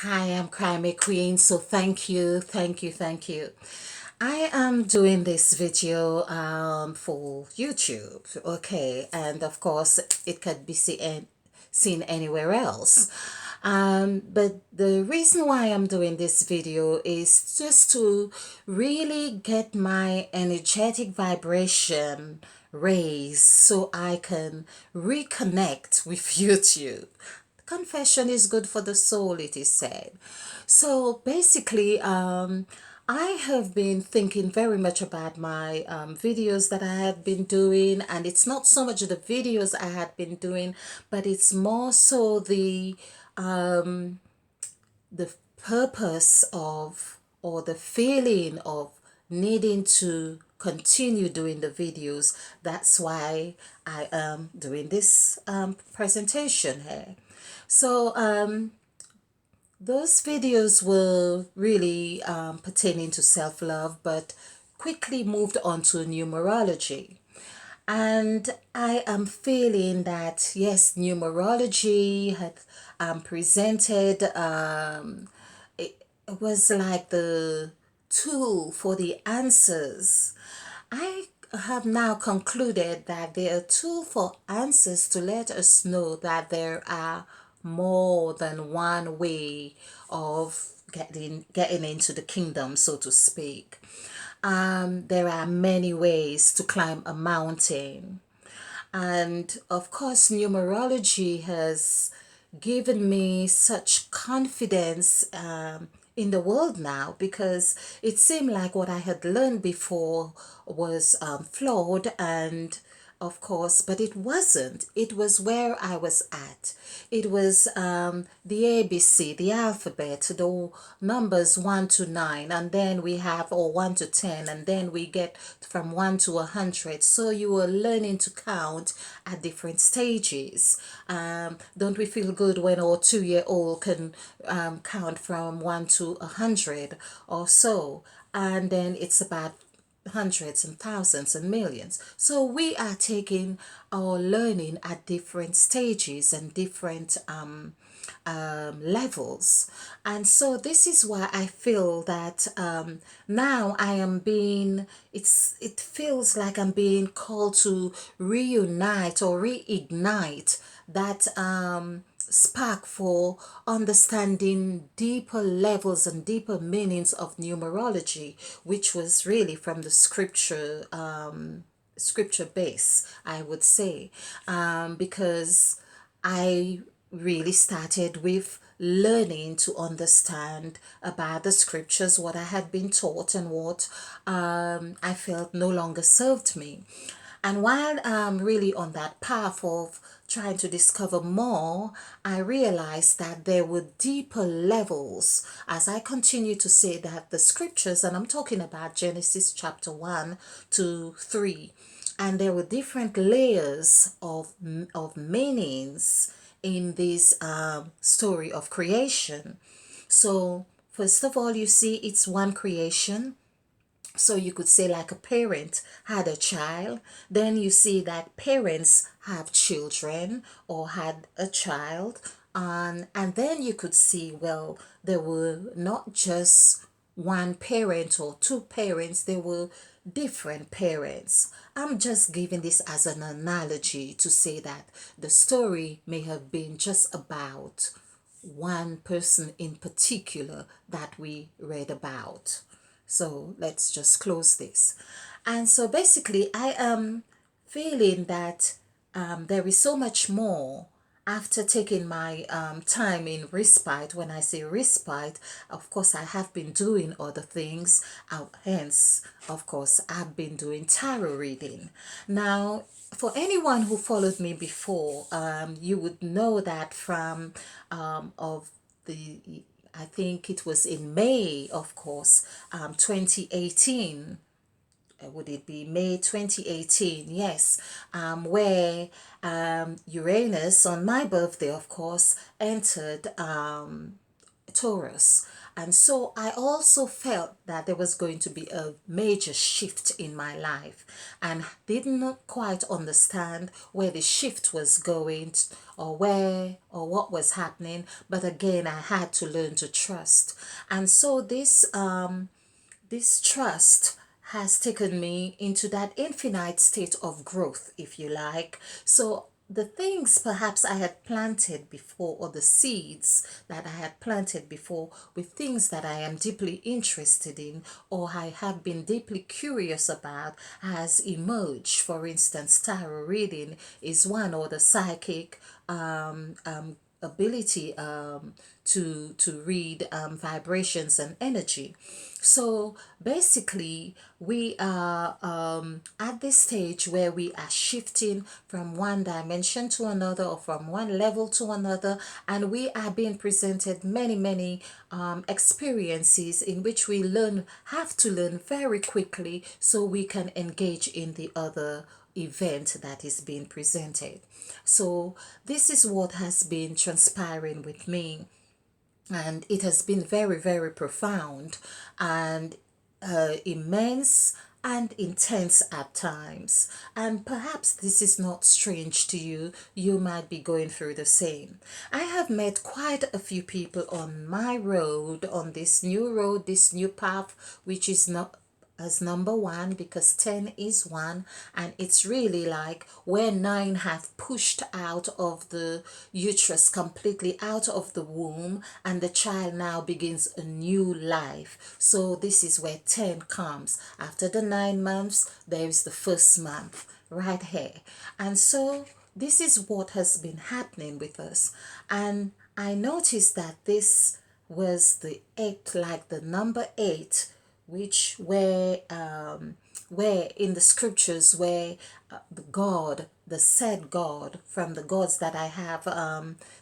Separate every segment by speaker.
Speaker 1: Hi, I'm Crime Queen. So thank you. I am doing this video for YouTube, okay, and of course it could be seen anywhere else. But the reason why I'm doing this video is just to really get my energetic vibration raised so I can reconnect with YouTube. Confession is good for the soul, it is said. So basically, I have been thinking very much about my videos that I had been doing, and it's not so much the videos I had been doing, but it's more so the purpose of, or the feeling of, needing to continue doing the videos. That's why I am doing this presentation here. So those videos were really pertaining to self-love, but quickly moved on to numerology. And I am feeling that, yes, numerology had presented, it was like the tool for the answers. I have now concluded that they are a tool for answers to let us know that there are more than one way of getting into the kingdom, so to speak. There are many ways to climb a mountain. And of course, numerology has given me such confidence in the world now, because it seemed like what I had learned before was flawed, and of course, but it wasn't. It was where I was at. It was the ABC, the alphabet, the numbers 1 to 9, and then we have, or 1 to 10, and then we get from 1 to 100. So you were learning to count at different stages. Don't we feel good when our 2-year-old can count from 1 to 100 or so? And then it's about hundreds and thousands and millions. So we are taking our learning at different stages and different levels. And so this is why I feel that now I am being, it feels like I'm being called to reunite or reignite that spark for understanding deeper levels and deeper meanings of numerology, which was really from the scripture base, I would say, because I really started with learning to understand about the scriptures, what I had been taught, and what I felt no longer served me. And while I'm really on that path of trying to discover more, I realized that there were deeper levels as I continue to say that the scriptures, and I'm talking about Genesis chapter 1 to 3, and there were different layers of meanings in this story of creation. So, first of all, you see it's one creation. So you could say, like, a parent had a child, then you see that parents have children or had a child, and then you could see, well, there were not just one parent or two parents, there were different parents. I'm just giving this as an analogy to say that the story may have been just about one person in particular that we read about. So let's just close this. And so basically, I am feeling that there is so much more after taking my time in respite. When I say respite, of course, I have been doing other things. Hence, of course, I've been doing tarot reading. Now, for anyone who followed me before, you would know that from of the, I think it was in May, of course, 2018. Would it be May 2018? Yes, where Uranus, on my birthday, of course, entered Taurus. And so I also felt that there was going to be a major shift in my life and did not quite understand where the shift was going or where or what was happening. But again, I had to learn to trust. And so this trust has taken me into that infinite state of growth, if you like. So the things perhaps I had planted before, or the seeds that I had planted before, with things that I am deeply interested in or I have been deeply curious about, has emerged. For instance, tarot reading is one, or the psychic ability to read vibrations and energy. So basically, we are at this stage where we are shifting from one dimension to another, or from one level to another, and we are being presented many experiences in which we have to learn very quickly so we can engage in the other event that is being presented. So this is what has been transpiring with me, and it has been very profound and immense and intense at times. And perhaps this is not strange to you. You might be going through the same. I have met quite a few people on my road, on this new path, which is not as number one, because 10 is one, and it's really like where 9 have pushed out of the uterus, completely out of the womb, and the child now begins a new life. So this is where 10 comes. After the 9 months, there is the first month right here. And so this is what has been happening with us. And I noticed that this was the eight, like the number 8, which where in the scriptures, where the God, the said God, from the gods that I have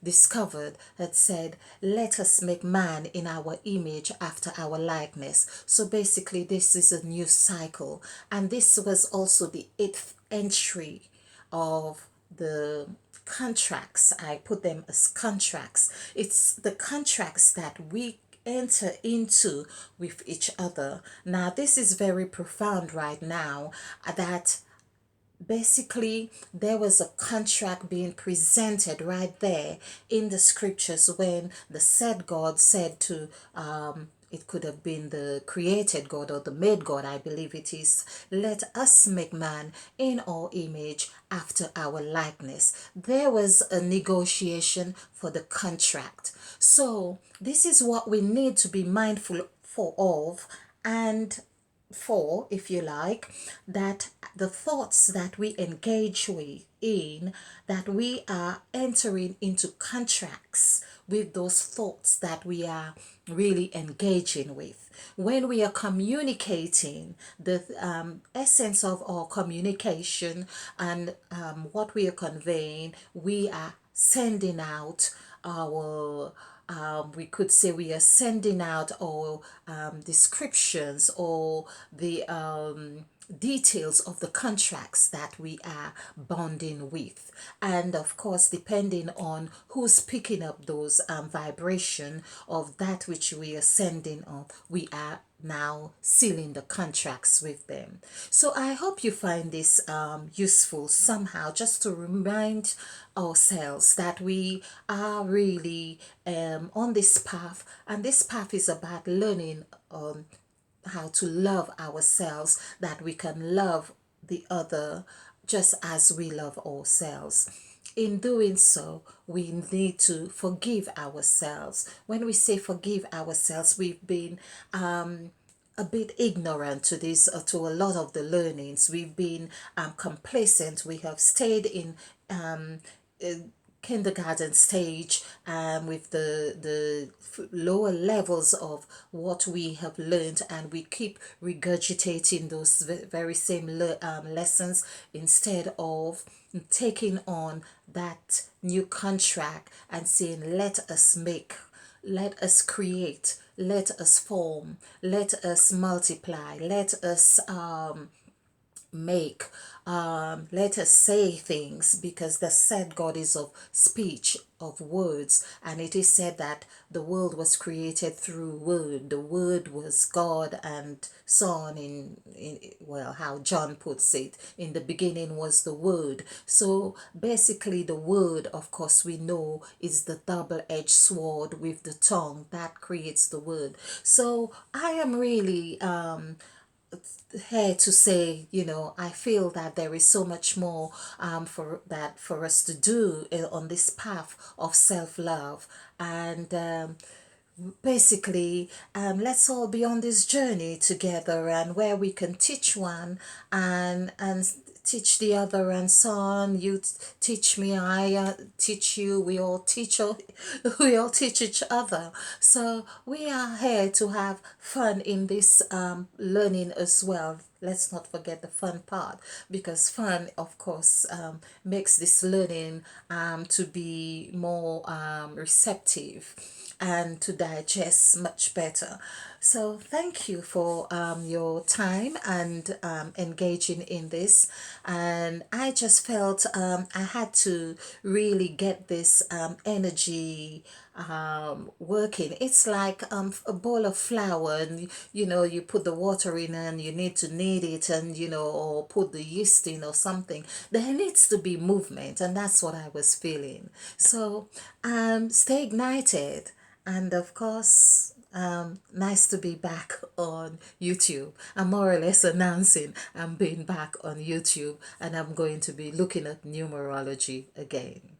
Speaker 1: discovered, had said, let us make man in our image, after our likeness. So basically this is a new cycle, and this was also the 8th entry of the contracts. I put them as contracts. It's the contracts that we enter into with each other. Now this is very profound right now, that basically there was a contract being presented right there in the scriptures, when the said God said to it could have been the created God or the made God, I believe it is, let us make man in our image, after our likeness. There was a negotiation for the contract. So this is what we need to be mindful of, and for, if you like, that the thoughts that we engage with in, that we are entering into contracts with those thoughts that we are really engaging with. When we are communicating, the essence of our communication and what we are conveying, we are sending out our we could say we are sending out our descriptions, or the details of the contracts that we are bonding with. And of course, depending on who's picking up those vibration of that which we are sending on, we are now sealing the contracts with them. So I hope you find this useful somehow, just to remind ourselves that we are really on this path, and this path is about learning how to love ourselves, that we can love the other just as we love ourselves. In doing so, we need to forgive ourselves. When we say forgive ourselves, we've been a bit ignorant to this, to a lot of the learnings. We've been complacent. We have stayed in kindergarten stage, with the lower levels of what we have learned, and we keep regurgitating those very same lessons, instead of taking on that new contract and saying, let us make, let us create, let us form, let us multiply, let us make let us say things, because the said God is of speech, of words, and it is said that the world was created through word. The word was God and so on, in well, how John puts it, in the beginning was the word. So basically the word, of course, we know is the double-edged sword with the tongue that creates the word. So I am really here to say, I feel that there is so much more for us to do on this path of self-love. And basically, let's all be on this journey together, and where we can teach one and teach the other, and so on. You teach me, I teach you, we all teach we all teach each other. So we are here to have fun in this learning as well. Let's not forget the fun part, because fun, of course, makes this learning to be more receptive and to digest much better. So thank you for your time and engaging in this. And I just felt I had to really get this energy working. It's like a bowl of flour, and you put the water in and you need to knead it, and or put the yeast in or something. There needs to be movement, and that's what I was feeling. So stay ignited. And of course, nice to be back on YouTube. I'm more or less announcing I'm being back on YouTube, and I'm going to be looking at numerology again.